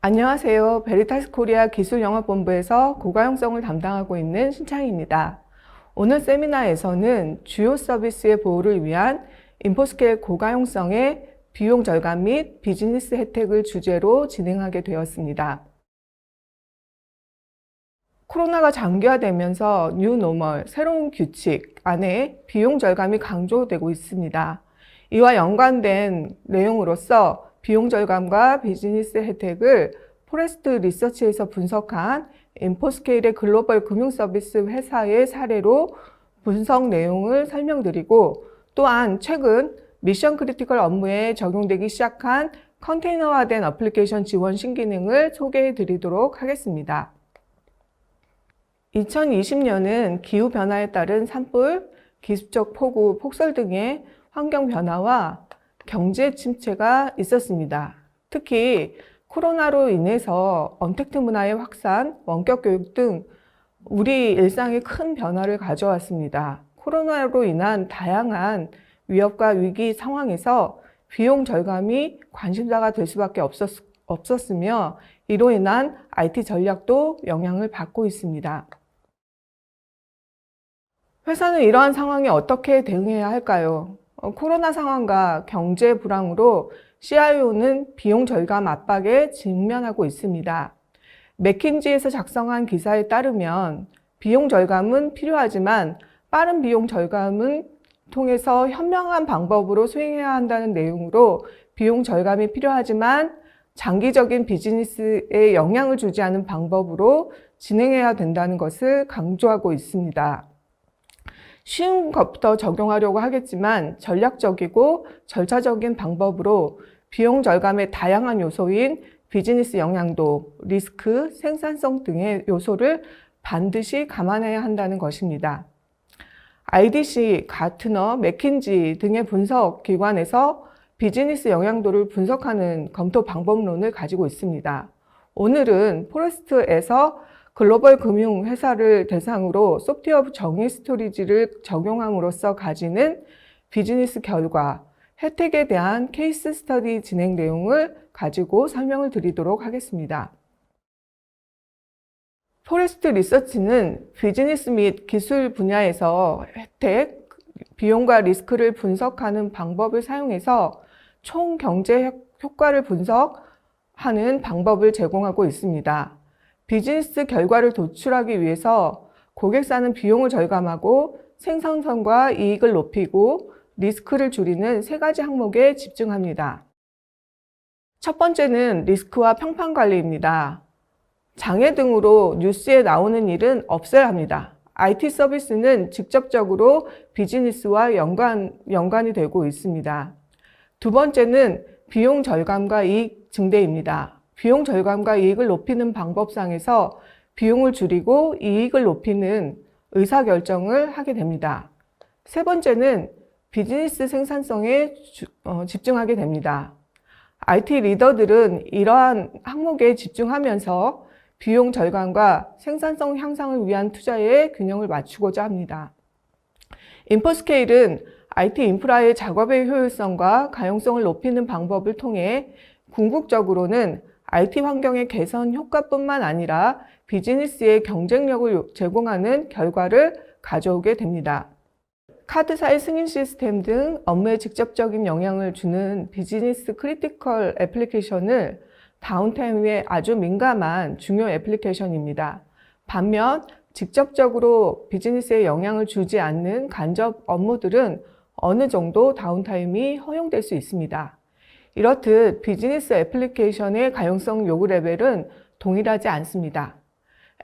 안녕하세요. 베리타스 코리아 기술영업본부에서 고가형성을 담당하고 있는 신창입니다. 오늘 세미나에서는 주요 서비스의 보호를 위한 인포스케일 고가형성의 비용 절감 및 비즈니스 혜택을 주제로 진행하게 되었습니다. 코로나가 장기화되면서 뉴노멀, 새로운 규칙 안에 비용 절감이 강조되고 있습니다. 이와 연관된 내용으로서 비용 절감과 비즈니스 혜택을 포레스트 리서치에서 분석한 인포스케일의 글로벌 금융 서비스 회사의 사례로 분석 내용을 설명드리고, 또한 최근 미션 크리티컬 업무에 적용되기 시작한 컨테이너화된 어플리케이션 지원 신기능을 소개해 드리도록 하겠습니다. 2020년은 기후변화에 따른 산불, 기습적 폭우, 폭설 등의 환경 변화와 경제 침체가 있었습니다. 특히 코로나로 인해서 언택트 문화의 확산, 원격 교육 등 우리 일상에 큰 변화를 가져왔습니다. 코로나로 인한 다양한 위협과 위기 상황에서 비용 절감이 관심사가 될 수밖에 없었으며, 이로 인한 IT 전략도 영향을 받고 있습니다. 회사는 이러한 상황에 어떻게 대응해야 할까요? 코로나 상황과 경제 불황으로 CIO는 비용 절감 압박에 직면하고 있습니다. 맥킨지에서 작성한 기사에 따르면 비용 절감은 필요하지만 빠른 비용 절감은 통해서 현명한 방법으로 수행해야 한다는 내용으로, 비용 절감이 필요하지만 장기적인 비즈니스에 영향을 주지 않는 방법으로 진행해야 된다는 것을 강조하고 있습니다. 쉬운 것부터 적용하려고 하겠지만 전략적이고 절차적인 방법으로 비용 절감의 다양한 요소인 비즈니스 영향도, 리스크, 생산성 등의 요소를 반드시 감안해야 한다는 것입니다. IDC, 가트너, 맥킨지 등의 분석 기관에서 비즈니스 영향도를 분석하는 검토 방법론을 가지고 있습니다. 오늘은 포레스트에서 글로벌 금융 회사를 대상으로 소프트웨어 정의 스토리지를 적용함으로써 가지는 비즈니스 결과, 혜택에 대한 케이스 스터디 진행 내용을 가지고 설명을 드리도록 하겠습니다. 포레스트 리서치는 비즈니스 및 기술 분야에서 혜택, 비용과 리스크를 분석하는 방법을 사용해서 총 경제 효과를 분석하는 방법을 제공하고 있습니다. 비즈니스 결과를 도출하기 위해서 고객사는 비용을 절감하고 생산성과 이익을 높이고 리스크를 줄이는 세 가지 항목에 집중합니다. 첫 번째는 리스크와 평판 관리입니다. 장애 등으로 뉴스에 나오는 일은 없어야 합니다. IT 서비스는 직접적으로 비즈니스와 연관이 되고 있습니다. 두 번째는 비용 절감과 이익 증대입니다. 비용 절감과 이익을 높이는 방법상에서 비용을 줄이고 이익을 높이는 의사결정을 하게 됩니다. 세 번째는 비즈니스 생산성에 집중하게 됩니다. IT 리더들은 이러한 항목에 집중하면서 비용 절감과 생산성 향상을 위한 투자에 균형을 맞추고자 합니다. 인포스케일은 IT 인프라의 작업의 효율성과 가용성을 높이는 방법을 통해 궁극적으로는 IT 환경의 개선 효과뿐만 아니라 비즈니스의 경쟁력을 제공하는 결과를 가져오게 됩니다. 카드사의 승인 시스템 등 업무에 직접적인 영향을 주는 비즈니스 크리티컬 애플리케이션을 다운타임에 아주 민감한 중요 애플리케이션입니다. 반면 직접적으로 비즈니스에 영향을 주지 않는 간접 업무들은 어느 정도 다운타임이 허용될 수 있습니다. 이렇듯 비즈니스 애플리케이션의 가용성 요구 레벨은 동일하지 않습니다.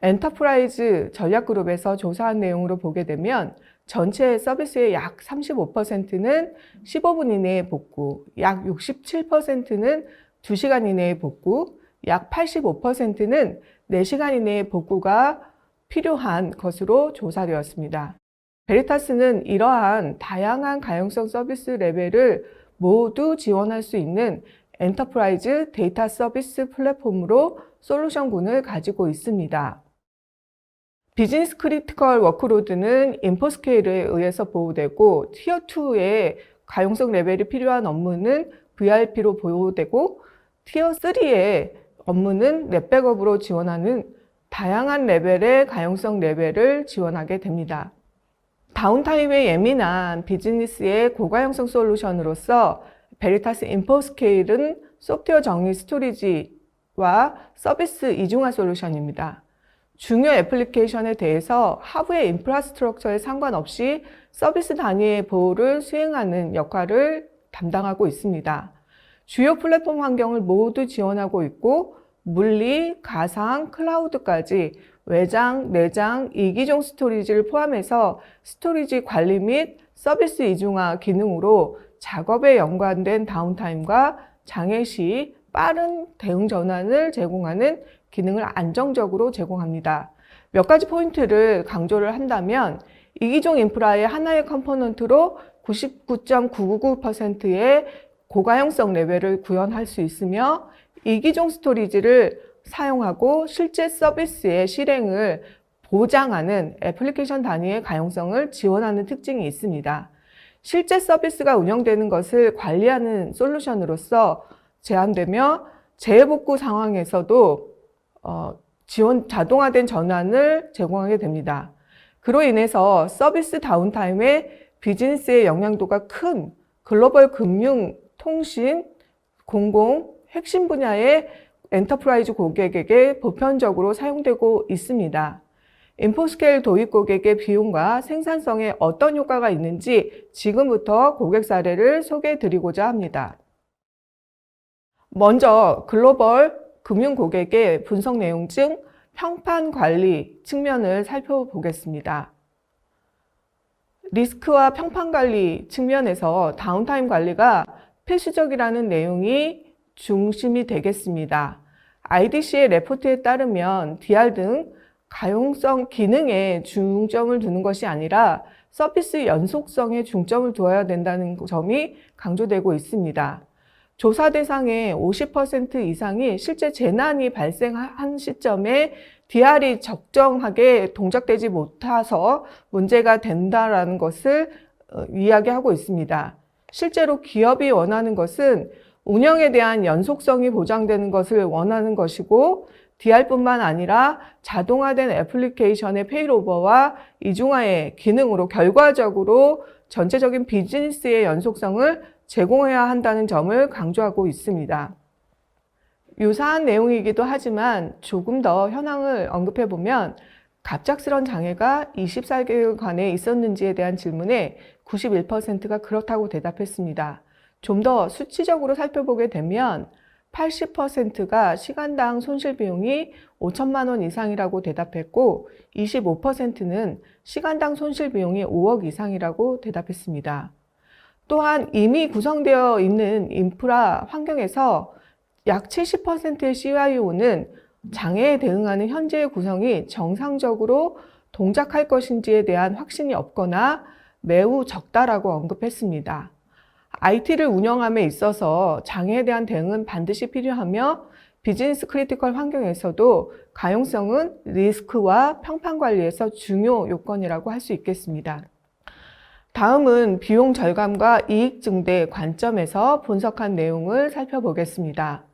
엔터프라이즈 전략그룹에서 조사한 내용으로 보게 되면 전체 서비스의 약 35%는 15분 이내에 복구, 약 67%는 2시간 이내에 복구, 약 85%는 4시간 이내에 복구가 필요한 것으로 조사되었습니다. 베리타스는 이러한 다양한 가용성 서비스 레벨을 모두 지원할 수 있는 엔터프라이즈 데이터 서비스 플랫폼으로 솔루션군을 가지고 있습니다. 비즈니스 크리티컬 워크로드는 인포스케일에 의해서 보호되고, 티어2의 가용성 레벨이 필요한 업무는 VRP로 보호되고, 티어3의 업무는 랩백업으로 지원하는 다양한 레벨의 가용성 레벨을 지원하게 됩니다. 다운타임에 예민한 비즈니스의 고가용성 솔루션으로서 베리타스 인포스케일은 소프트웨어 정의 스토리지와 서비스 이중화 솔루션입니다. 중요 애플리케이션에 대해서 하부의 인프라스트럭처에 상관없이 서비스 단위의 보호를 수행하는 역할을 담당하고 있습니다. 주요 플랫폼 환경을 모두 지원하고 있고 물리, 가상, 클라우드까지 외장, 내장, 이기종 스토리지를 포함해서 스토리지 관리 및 서비스 이중화 기능으로 작업에 연관된 다운타임과 장애 시 빠른 대응 전환을 제공하는 기능을 안정적으로 제공합니다. 몇 가지 포인트를 강조를 한다면 이기종 인프라의 하나의 컴포넌트로 99.999%의 고가용성 레벨을 구현할 수 있으며 이기종 스토리지를 사용하고 실제 서비스의 실행을 보장하는 애플리케이션 단위의 가용성을 지원하는 특징이 있습니다. 실제 서비스가 운영되는 것을 관리하는 솔루션으로서 제한되며 재해복구 상황에서도 자동화된 전환을 제공하게 됩니다. 그로 인해서 서비스 다운타임에 비즈니스의 영향도가 큰 글로벌 금융, 통신, 공공, 핵심 분야의 엔터프라이즈 고객에게 보편적으로 사용되고 있습니다. 인포스케일 도입 고객의 비용과 생산성에 어떤 효과가 있는지 지금부터 고객 사례를 소개해 드리고자 합니다. 먼저 글로벌 금융 고객의 분석 내용 중 평판 관리 측면을 살펴보겠습니다. 리스크와 평판 관리 측면에서 다운타임 관리가 필수적이라는 내용이 중심이 되겠습니다. IDC의 레포트에 따르면 DR 등 가용성 기능에 중점을 두는 것이 아니라 서비스 연속성에 중점을 두어야 된다는 점이 강조되고 있습니다. 조사 대상의 50% 이상이 실제 재난이 발생한 시점에 DR이 적정하게 동작되지 못해서 문제가 된다는 것을 이야기하고 있습니다. 실제로 기업이 원하는 것은 운영에 대한 연속성이 보장되는 것을 원하는 것이고 DR뿐만 아니라 자동화된 애플리케이션의 페일오버와 이중화의 기능으로 결과적으로 전체적인 비즈니스의 연속성을 제공해야 한다는 점을 강조하고 있습니다. 유사한 내용이기도 하지만 조금 더 현황을 언급해 보면 갑작스런 장애가 24개월간에 있었는지에 대한 질문에 91%가 그렇다고 대답했습니다. 좀 더 수치적으로 살펴보게 되면 80%가 시간당 손실 비용이 5천만 원 이상이라고 대답했고 25%는 시간당 손실 비용이 5억 이상이라고 대답했습니다. 또한 이미 구성되어 있는 인프라 환경에서 약 70%의 CIO는 장애에 대응하는 현재의 구성이 정상적으로 동작할 것인지에 대한 확신이 없거나 매우 적다라고 언급했습니다. IT를 운영함에 있어서 장애에 대한 대응은 반드시 필요하며 비즈니스 크리티컬 환경에서도 가용성은 리스크와 평판 관리에서 중요 요건이라고 할 수 있겠습니다. 다음은 비용 절감과 이익 증대 관점에서 분석한 내용을 살펴보겠습니다.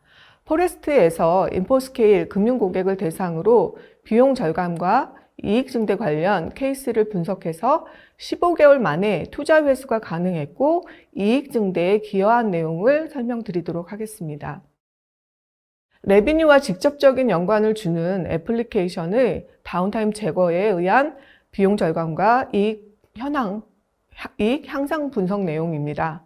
포레스트에서 인포스케일 금융 고객을 대상으로 비용 절감과 이익 증대 관련 케이스를 분석해서 15개월 만에 투자 회수가 가능했고 이익 증대에 기여한 내용을 설명드리도록 하겠습니다. 레비뉴와 직접적인 연관을 주는 애플리케이션의 다운타임 제거에 의한 비용 절감과 이익 향상 분석 내용입니다.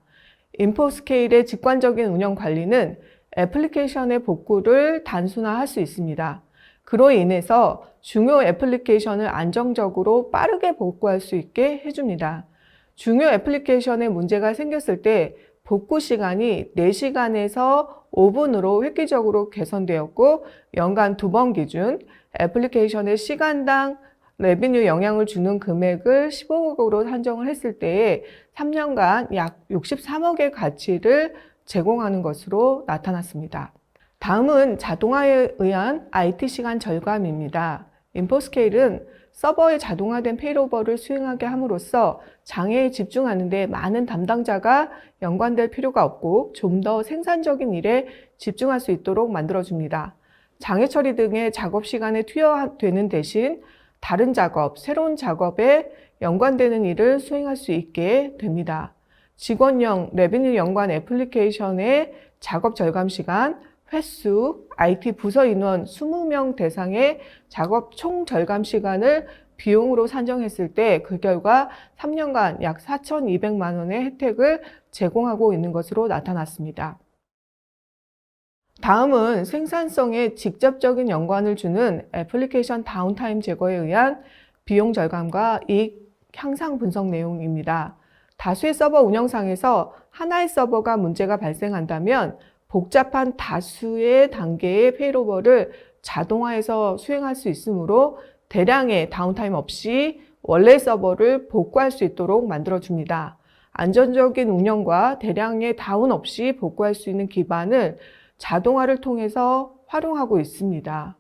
인포스케일의 직관적인 운영 관리는 애플리케이션의 복구를 단순화할 수 있습니다. 그로 인해서 중요 애플리케이션을 안정적으로 빠르게 복구할 수 있게 해줍니다. 중요 애플리케이션에 문제가 생겼을 때 복구 시간이 4시간에서 5분으로 획기적으로 개선되었고 연간 2번 기준 애플리케이션의 시간당 레비뉴 영향을 주는 금액을 15억으로 산정을 했을 때에 3년간 약 63억의 가치를 제공하는 것으로 나타났습니다. 다음은 자동화에 의한 IT 시간 절감입니다. 인포스케일은 서버의 자동화된 페일오버를 수행하게 함으로써 장애에 집중하는 데 많은 담당자가 연관될 필요가 없고 좀 더 생산적인 일에 집중할 수 있도록 만들어줍니다. 장애 처리 등의 작업 시간에 투여되는 대신 다른 작업, 새로운 작업에 연관되는 일을 수행할 수 있게 됩니다. 직원용 레비뉴 연관 애플리케이션의 작업 절감 시간, 횟수, IT 부서 인원 20명 대상의 작업 총 절감 시간을 비용으로 산정했을 때 그 결과 3년간 약 4,200만 원의 혜택을 제공하고 있는 것으로 나타났습니다. 다음은 생산성에 직접적인 연관을 주는 애플리케이션 다운타임 제거에 의한 비용 절감과 이익 향상 분석 내용입니다. 다수의 서버 운영상에서 하나의 서버가 문제가 발생한다면 복잡한 다수의 단계의 페일오버를 자동화해서 수행할 수 있으므로 대량의 다운타임 없이 원래 서버를 복구할 수 있도록 만들어줍니다. 안전적인 운영과 대량의 다운 없이 복구할 수 있는 기반을 자동화를 통해서 활용하고 있습니다.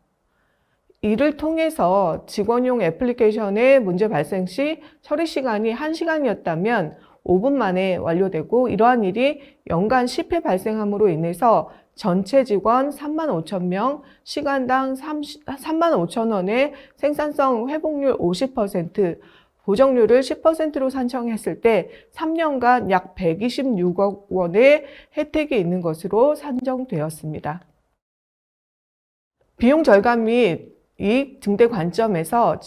이를 통해서 직원용 애플리케이션의 문제 발생 시 처리 시간이 1시간이었다면 5분 만에 완료되고, 이러한 일이 연간 10회 발생함으로 인해서 전체 직원 35,000명, 시간당 35,000원의 생산성 회복률 50%, 보정률을 10%로 산정했을 때 3년간 약 126억 원의 혜택이 있는 것으로 산정되었습니다. 비용 절감 및 이익 증대 관점에서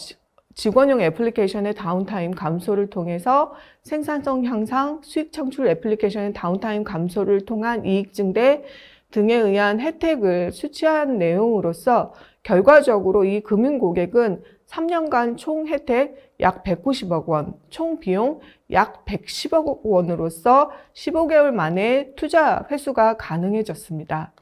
직원용 애플리케이션의 다운타임 감소를 통해서 생산성 향상, 수익 창출 애플리케이션의 다운타임 감소를 통한 이익 증대 등에 의한 혜택을 수치한 내용으로서 결과적으로 이 금융 고객은 3년간 총 혜택 약 190억 원, 총 비용 약 110억 원으로서 15개월 만에 투자 회수가 가능해졌습니다.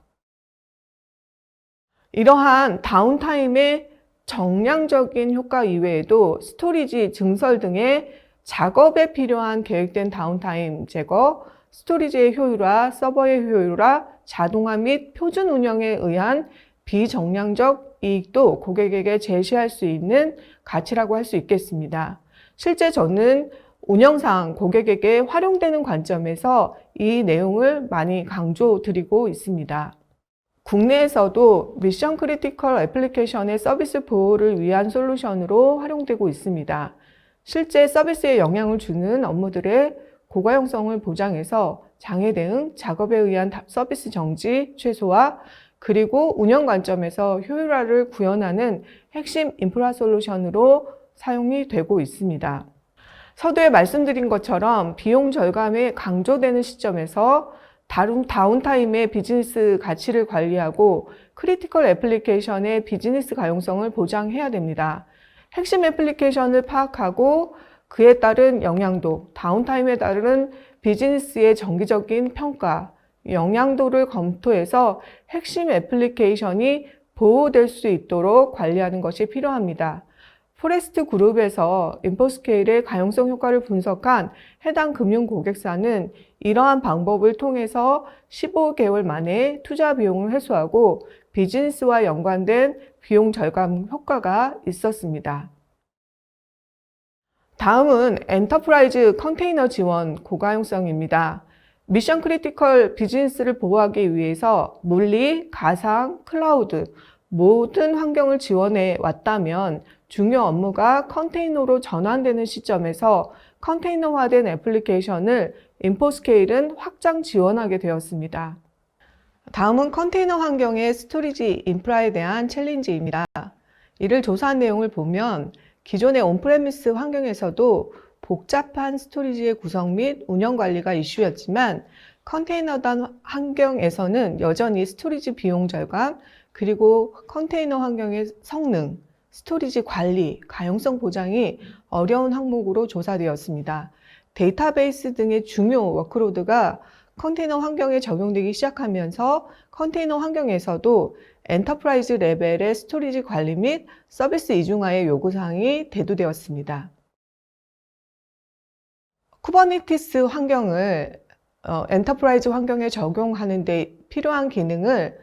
이러한 다운타임의 정량적인 효과 이외에도 스토리지 증설 등의 작업에 필요한 계획된 다운타임 제거, 스토리지의 효율화, 서버의 효율화, 자동화 및 표준 운영에 의한 비정량적 이익도 고객에게 제시할 수 있는 가치라고 할 수 있겠습니다. 실제 저는 운영상 고객에게 활용되는 관점에서 이 내용을 많이 강조드리고 있습니다. 국내에서도 미션 크리티컬 애플리케이션의 서비스 보호를 위한 솔루션으로 활용되고 있습니다. 실제 서비스에 영향을 주는 업무들의 고가용성을 보장해서 장애 대응, 작업에 의한 서비스 정지 최소화, 그리고 운영 관점에서 효율화를 구현하는 핵심 인프라 솔루션으로 사용이 되고 있습니다. 서두에 말씀드린 것처럼 비용 절감에 강조되는 시점에서 다운타임의 비즈니스 가치를 관리하고 크리티컬 애플리케이션의 비즈니스 가용성을 보장해야 됩니다. 핵심 애플리케이션을 파악하고 그에 따른 영향도, 다운타임에 따른 비즈니스의 정기적인 평가, 영향도를 검토해서 핵심 애플리케이션이 보호될 수 있도록 관리하는 것이 필요합니다. 포레스트 그룹에서 인포스케일의 가용성 효과를 분석한 해당 금융 고객사는 이러한 방법을 통해서 15개월 만에 투자 비용을 회수하고 비즈니스와 연관된 비용 절감 효과가 있었습니다. 다음은 엔터프라이즈 컨테이너 지원 고가용성입니다. 미션 크리티컬 비즈니스를 보호하기 위해서 물리, 가상, 클라우드 모든 환경을 지원해 왔다면 중요 업무가 컨테이너로 전환되는 시점에서 컨테이너화된 애플리케이션을 인포스케일은 확장 지원하게 되었습니다. 다음은 컨테이너 환경의 스토리지 인프라에 대한 챌린지입니다. 이를 조사한 내용을 보면 기존의 온프레미스 환경에서도 복잡한 스토리지의 구성 및 운영 관리가 이슈였지만 컨테이너단 환경에서는 여전히 스토리지 비용 절감, 그리고 컨테이너 환경의 성능, 스토리지 관리, 가용성 보장이 어려운 항목으로 조사되었습니다. 데이터베이스 등의 중요 워크로드가 컨테이너 환경에 적용되기 시작하면서 컨테이너 환경에서도 엔터프라이즈 레벨의 스토리지 관리 및 서비스 이중화의 요구사항이 대두되었습니다. 쿠버네티스 환경을 엔터프라이즈 환경에 적용하는 데 필요한 기능을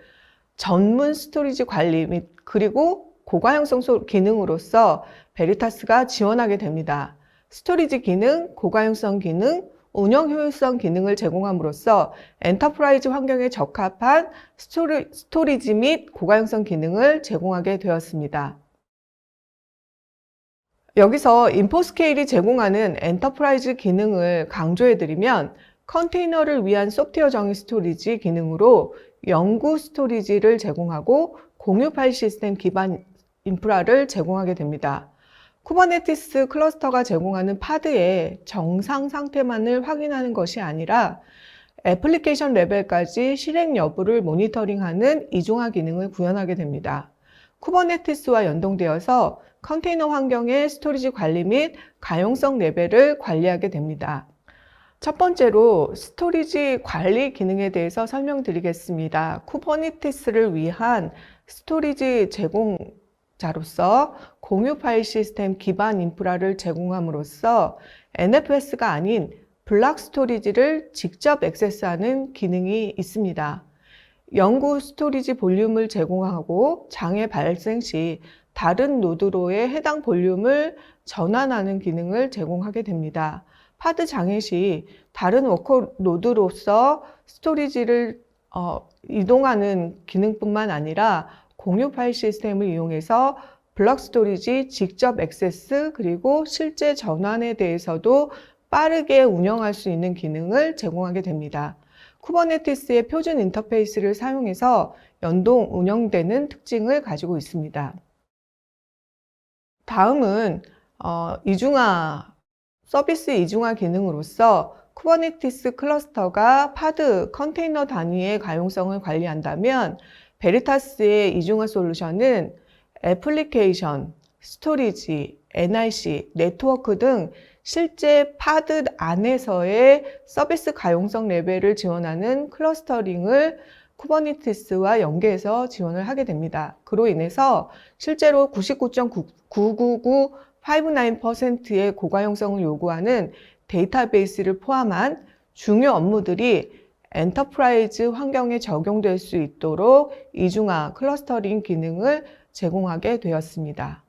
전문 스토리지 관리 및 그리고 고가용성 기능으로서 베리타스가 지원하게 됩니다. 스토리지 기능, 고가용성 기능, 운영 효율성 기능을 제공함으로써 엔터프라이즈 환경에 적합한 스토리지 및 고가용성 기능을 제공하게 되었습니다. 여기서 인포스케일이 제공하는 엔터프라이즈 기능을 강조해드리면 컨테이너를 위한 소프트웨어 정의 스토리지 기능으로 연구 스토리지를 제공하고 공유 파일 시스템 기반 인프라를 제공하게 됩니다. 쿠버네티스 클러스터가 제공하는 파드의 정상 상태만을 확인하는 것이 아니라 애플리케이션 레벨까지 실행 여부를 모니터링하는 이중화 기능을 구현하게 됩니다. 쿠버네티스와 연동되어서 컨테이너 환경의 스토리지 관리 및 가용성 레벨을 관리하게 됩니다. 첫 번째로 스토리지 관리 기능에 대해서 설명드리겠습니다. 쿠버네티스를 위한 스토리지 제공자로서 공유 파일 시스템 기반 인프라를 제공함으로써 NFS가 아닌 블락 스토리지를 직접 액세스하는 기능이 있습니다. 연구 스토리지 볼륨을 제공하고 장애 발생 시 다른 노드로의 해당 볼륨을 전환하는 기능을 제공하게 됩니다. 파드 장애 시 다른 워커 노드로서 스토리지를 이동하는 기능뿐만 아니라 공유 파일 시스템을 이용해서 블록 스토리지 직접 액세스 그리고 실제 전환에 대해서도 빠르게 운영할 수 있는 기능을 제공하게 됩니다. 쿠버네티스의 표준 인터페이스를 사용해서 연동 운영되는 특징을 가지고 있습니다. 다음은 서비스 이중화 기능으로서 쿠버네티스 클러스터가 파드 컨테이너 단위의 가용성을 관리한다면 베리타스의 이중화 솔루션은 애플리케이션, 스토리지, NIC, 네트워크 등 실제 파드 안에서의 서비스 가용성 레벨을 지원하는 클러스터링을 쿠버네티스와 연계해서 지원을 하게 됩니다. 그로 인해서 실제로 99.995999%의 고가용성을 요구하는 데이터베이스를 포함한 중요 업무들이 엔터프라이즈 환경에 적용될 수 있도록 이중화 클러스터링 기능을 제공하게 되었습니다.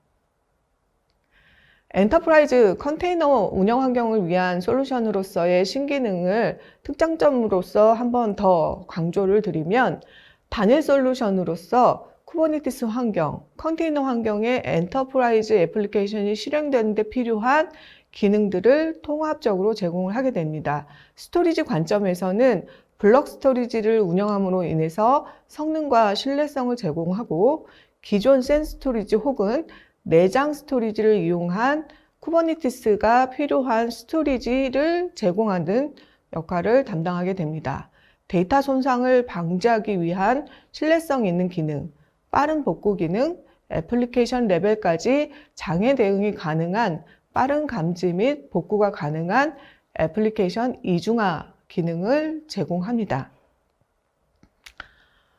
엔터프라이즈 컨테이너 운영 환경을 위한 솔루션으로서의 신기능을 특장점으로서 한 번 더 강조를 드리면 단일 솔루션으로서 쿠버네티스 환경, 컨테이너 환경의 엔터프라이즈 애플리케이션이 실행되는 데 필요한 기능들을 통합적으로 제공을 하게 됩니다. 스토리지 관점에서는 블록 스토리지를 운영함으로 인해서 성능과 신뢰성을 제공하고 기존 센 스토리지 혹은 내장 스토리지를 이용한 쿠버네티스가 필요한 스토리지를 제공하는 역할을 담당하게 됩니다. 데이터 손상을 방지하기 위한 신뢰성 있는 기능, 빠른 복구 기능, 애플리케이션 레벨까지 장애 대응이 가능한 빠른 감지 및 복구가 가능한 애플리케이션 이중화 기능을 제공합니다.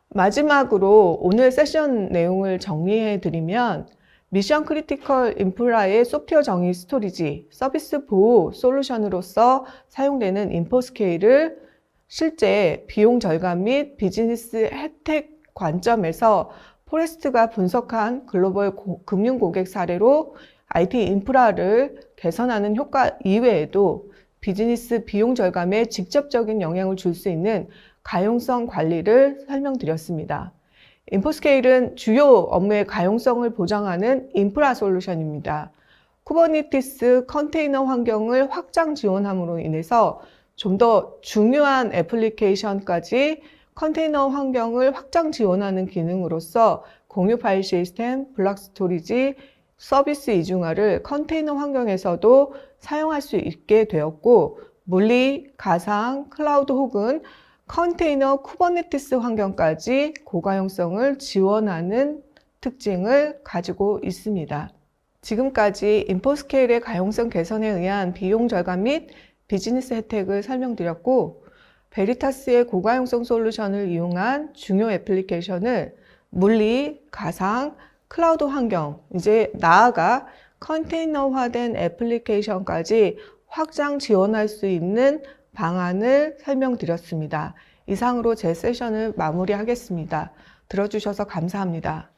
마지막으로 오늘 세션 내용을 정리해 드리면 미션 크리티컬 인프라의 소프트웨어 정의 스토리지, 서비스 보호 솔루션으로서 사용되는 인포스케일을 실제 비용 절감 및 비즈니스 혜택 관점에서 포레스트가 분석한 글로벌 금융 고객 사례로 IT 인프라를 개선하는 효과 이외에도 비즈니스 비용 절감에 직접적인 영향을 줄 수 있는 가용성 관리를 설명드렸습니다. 인포스케일은 주요 업무의 가용성을 보장하는 인프라 솔루션입니다. 쿠버네티스 컨테이너 환경을 확장 지원함으로 인해서 좀 더 중요한 애플리케이션까지 컨테이너 환경을 확장 지원하는 기능으로서 공유 파일 시스템, 블록 스토리지, 서비스 이중화를 컨테이너 환경에서도 사용할 수 있게 되었고 물리, 가상, 클라우드 혹은 컨테이너 쿠버네티스 환경까지 고가용성을 지원하는 특징을 가지고 있습니다. 지금까지 인포스케일의 가용성 개선에 의한 비용 절감 및 비즈니스 혜택을 설명드렸고 베리타스의 고가용성 솔루션을 이용한 중요 애플리케이션을 물리, 가상, 클라우드 환경, 이제 나아가 컨테이너화된 애플리케이션까지 확장 지원할 수 있는 방안을 설명드렸습니다. 이상으로 제 세션을 마무리하겠습니다. 들어주셔서 감사합니다.